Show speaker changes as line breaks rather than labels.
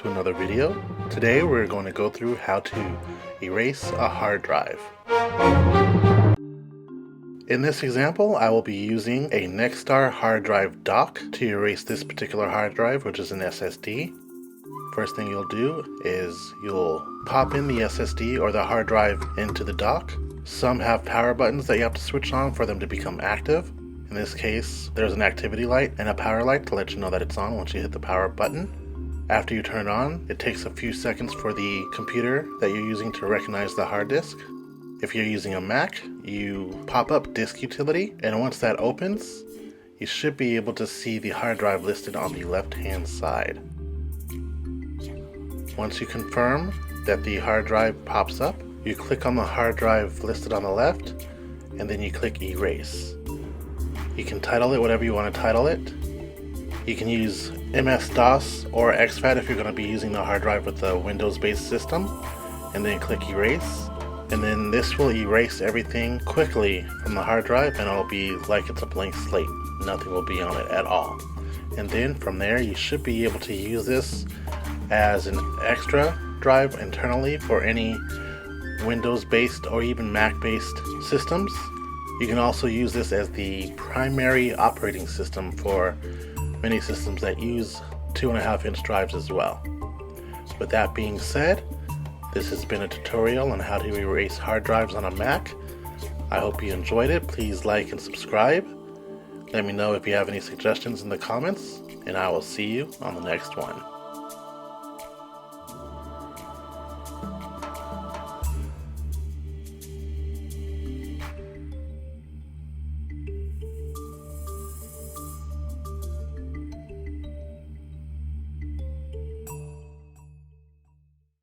to another video. Today we're going to go through how to erase a hard drive. In this example, I will be using a Nexstar hard drive dock to erase this particular hard drive, which is an SSD. First thing you'll do is you'll pop in the SSD or the hard drive into the dock. Some have power buttons that you have to switch on for them to become active. In this case, there's an activity light and a power light to let you know that it's on once you hit the power button. After you turn it on, it takes a few seconds for the computer that you're using to recognize the hard disk. If you're using a Mac, you pop up Disk Utility, and once that opens, you should be able to see the hard drive listed on the left-hand side. Once you confirm that the hard drive pops up, you click on the hard drive listed on the left, and then you click Erase. You can title it whatever you want to title it. You can use MS-DOS or exFAT if you're going to be using the hard drive with a Windows-based system, and then click Erase. And then this will erase everything quickly from the hard drive, and it'll be like it's a blank slate. Nothing will be on it at all. And then from there, you should be able to use this as an extra drive internally for any Windows-based or even Mac-based systems. You can also use this as the primary operating system for many systems that use 2.5-inch drives as well. With that being said, this has been a tutorial on how to erase hard drives on a Mac. I hope you enjoyed it. Please like and subscribe. Let me know if you have any suggestions in the comments, and I will see you on the next one.